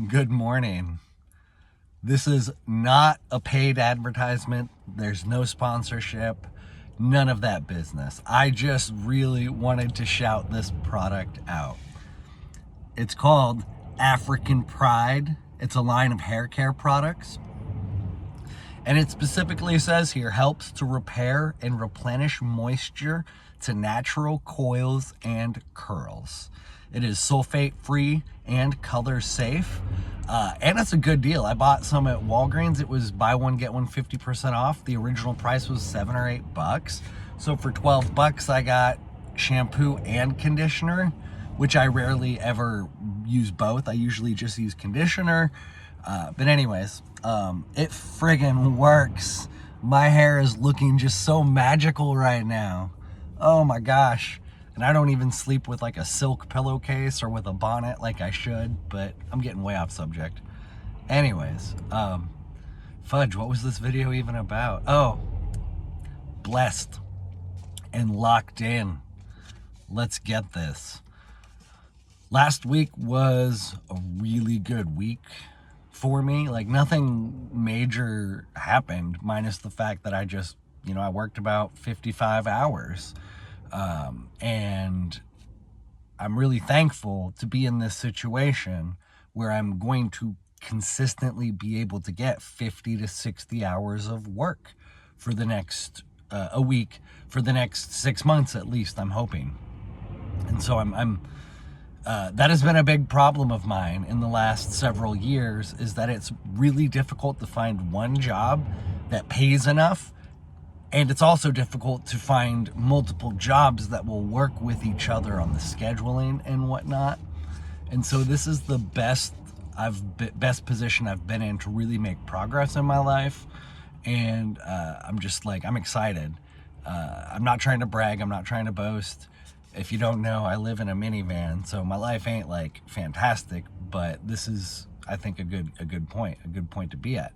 Good morning. This is not a paid advertisement. There's no sponsorship, none of that business. I just really wanted to shout this product out. It's called African Pride. It's a line of hair care products. And it specifically says here, helps to repair and replenish moisture to natural coils and curls. It is sulfate free and color safe. And it's a good deal. I bought some at Walgreens. It was buy one, get one 50% off. The original price was $7 or $8. So for $12, I got shampoo and conditioner, which I rarely ever use both. I usually just use conditioner. But anyways, it friggin' works. My hair is looking just so magical right now. Oh my gosh. And I don't even sleep with like a silk pillowcase or with a bonnet like I should, but I'm getting way off subject. Anyways, fudge, what was this video even about? Oh, blessed and locked in. Let's get this. Last week was a really good week for me. Like nothing major happened, minus the fact that I just, I worked about 55 hours. And I'm really thankful to be in this situation where I'm going to consistently be able to get 50 to 60 hours of work for the next, a week, for the next 6 months at least, I'm hoping. And so that has been a big problem of mine in the last several years, is that it's really difficult to find one job that pays enough. And it's also difficult to find multiple jobs that will work with each other on the scheduling and whatnot. And so this is the best position I've been in to really make progress in my life. And I'm excited. I'm not trying to brag. I'm not trying to boast. If you don't know, I live in a minivan, so my life ain't like fantastic, but this is, I think, a good point to be at.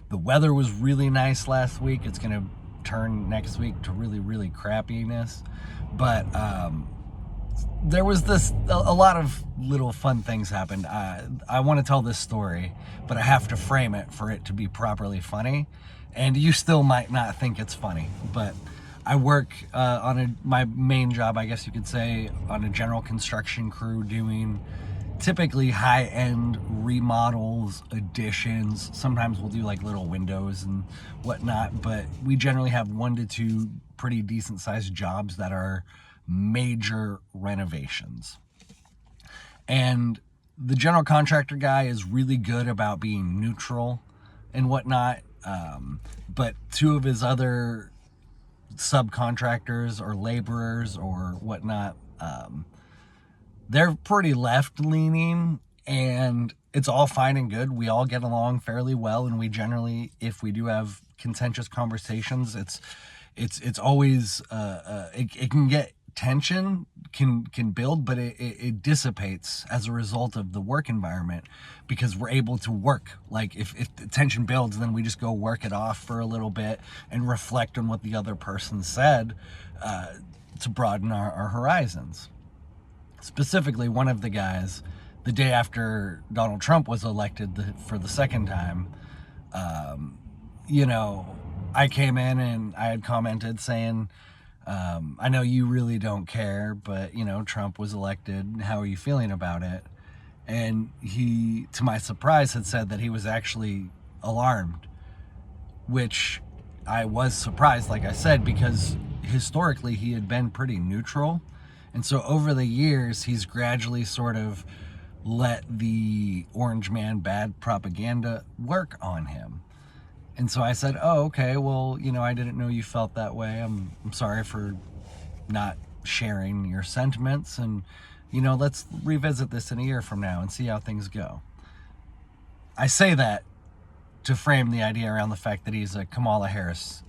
The weather was really nice last week. It's gonna turn next week to really, really crappiness. But there was a lot of little fun things happened. I want to tell this story, but I have to frame it for it to be properly funny. And you still might not think it's funny, but I work on my main job, I guess you could say, on a general construction crew doing typically high-end remodels, additions. Sometimes we'll do like little windows and whatnot, but we generally have 1 to 2 pretty decent-sized jobs that are major renovations. And the general contractor guy is really good about being neutral and whatnot, but 2 of his other subcontractors or laborers or whatnot, they're pretty left-leaning, and it's all fine and good. We all get along fairly well, and we generally, if we do have contentious conversations, it's always it can get tension, can build, but it dissipates as a result of the work environment, because we're able to work. Like if the tension builds, then we just go work it off for a little bit and reflect on what the other person said, to broaden our horizons. Specifically, one of the guys, the day after Donald Trump was elected for the second time, I came in and I had commented saying, I know you really don't care, but, Trump was elected. How are you feeling about it? And he, to my surprise, had said that he was actually alarmed, which I was surprised, like I said, because historically he had been pretty neutral. And so over the years, he's gradually sort of let the orange man bad propaganda work on him. And so I said, oh, okay, well, I didn't know you felt that way. I'm sorry for not sharing your sentiments. And, let's revisit this in a year from now and see how things go. I say that to frame the idea around the fact that he's a Kamala Harris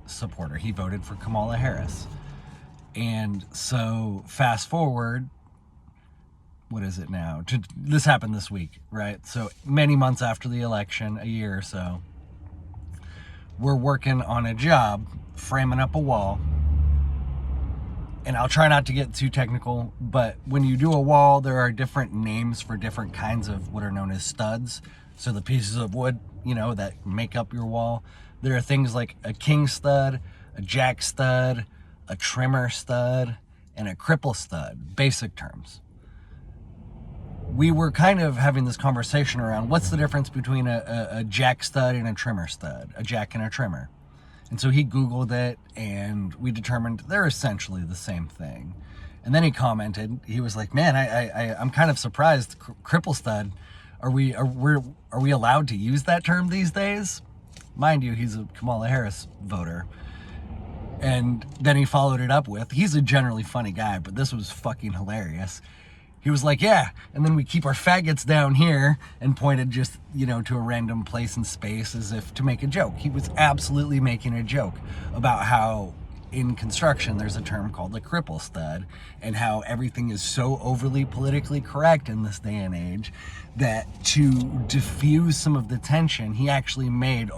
supporter. He voted for Kamala Harris. And so fast forward, what is it now? This happened this week, right? So many months after the election, a year or so, we're working on a job, framing up a wall, and I'll try not to get too technical, but when you do a wall, there are different names for different kinds of what are known as studs. So the pieces of wood, that make up your wall. There are things like a king stud, a jack stud, a trimmer stud, and a cripple stud, basic terms. We were kind of having this conversation around what's the difference between a jack stud and a trimmer stud, a jack and a trimmer. And so he Googled it, and we determined they're essentially the same thing. And then he commented, he was like, man, I'm kind of surprised, cripple stud, are we allowed to use that term these days? Mind you, he's a Kamala Harris voter. And then he followed it up with, he's a generally funny guy, but this was fucking hilarious. He was like, yeah, and then we keep our faggots down here, and pointed just, to a random place in space as if to make a joke. He was absolutely making a joke about how in construction there's a term called a cripple stud, and how everything is so overly politically correct in this day and age that to diffuse some of the tension, he actually made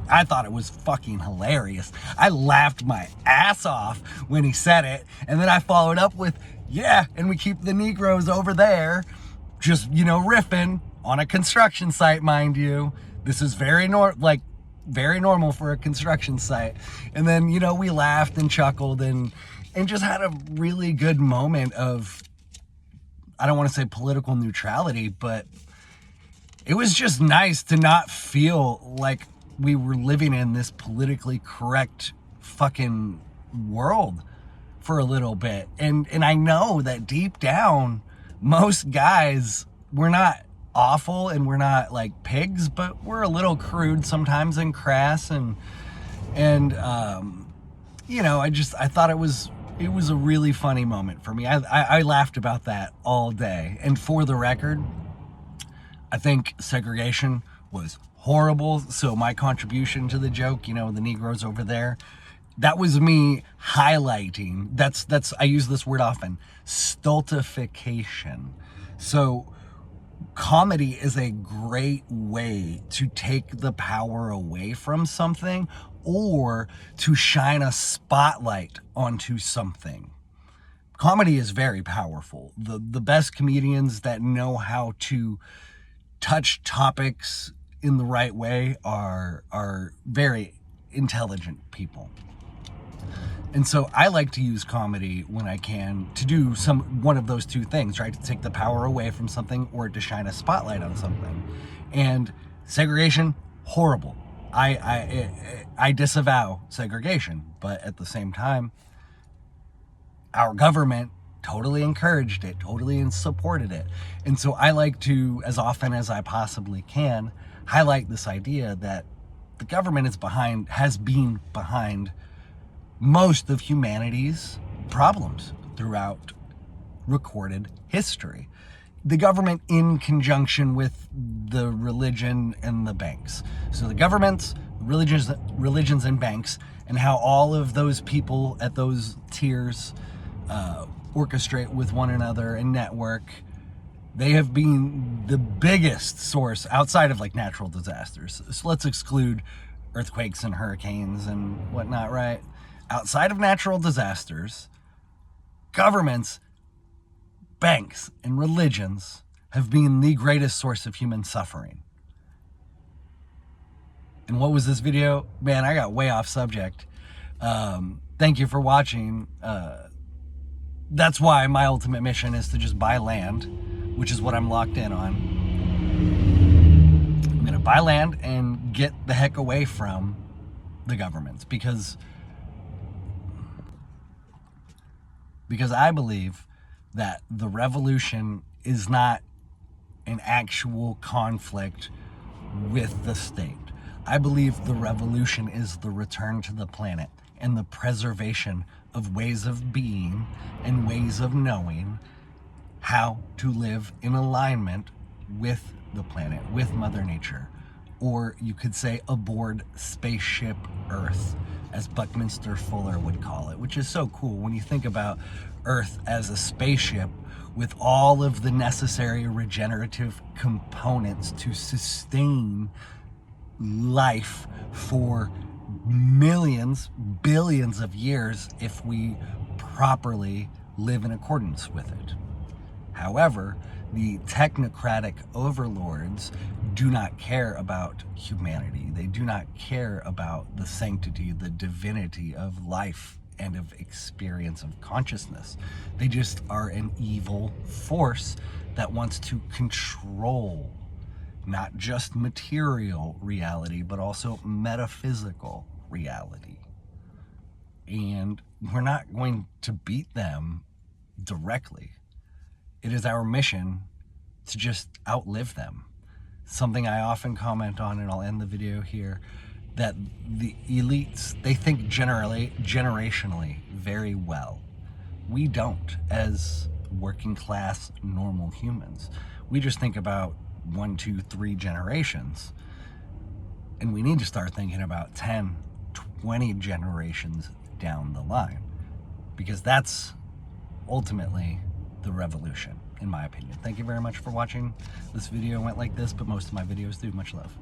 I thought it was fucking hilarious. I laughed my ass off when he said it, and then I followed up with, yeah, and we keep the Negroes over there, just, riffing on a construction site, mind you. This is very normal for a construction site. And then, we laughed and chuckled and just had a really good moment of, I don't want to say political neutrality, but it was just nice to not feel like we were living in this politically correct fucking world for a little bit. And I know that deep down, most guys, we're not awful and we're not like pigs, but we're a little crude sometimes and crass. And I thought it was a really funny moment for me. I laughed about that all day. And for the record, I think segregation was horrible. So my contribution to the joke, the Negroes over there, that was me highlighting, I use this word often, stultification. So comedy is a great way to take the power away from something or to shine a spotlight onto something. Comedy is very powerful. The best comedians that know how to touch topics in the right way are very intelligent people. And so I like to use comedy when I can to do one of those two things, right? To take the power away from something or to shine a spotlight on something. And segregation, horrible. I disavow segregation, but at the same time, our government totally encouraged it, totally supported it. And so I like to, as often as I possibly can, highlight this idea that the government has been behind most of humanity's problems throughout recorded history. The government in conjunction with the religion and the banks. So the governments, religions and banks, and how all of those people at those tiers orchestrate with one another and network. They have been the biggest source outside of like natural disasters. So let's exclude earthquakes and hurricanes and whatnot, right? Outside of natural disasters, governments, banks, and religions have been the greatest source of human suffering. And what was this video? Man, I got way off subject. Thank you for watching. That's why my ultimate mission is to just buy land, which is what I'm locked in on. I'm going to buy land and get the heck away from the governments because I believe that the revolution is not an actual conflict with the state. I believe the revolution is the return to the planet and the preservation of ways of being and ways of knowing how to live in alignment with the planet, with Mother Nature. Or you could say aboard spaceship Earth, as Buckminster Fuller would call it, which is so cool when you think about Earth as a spaceship with all of the necessary regenerative components to sustain life for millions, billions of years if we properly live in accordance with it. However, the technocratic overlords do not care about humanity. They do not care about the sanctity, the divinity of life and of experience of consciousness. They just are an evil force that wants to control not just material reality, but also metaphysical reality. And we're not going to beat them directly. It is our mission to just outlive them. Something I often comment on, and I'll end the video here, that the elites, they think generationally very well. We don't, as working class normal humans. We just think about 1, 2, 3 generations. And we need to start thinking about 10, 20 generations down the line, because that's ultimately the revolution, in my opinion. Thank you very much for watching. This video went like this, but most of my videos do. Much love.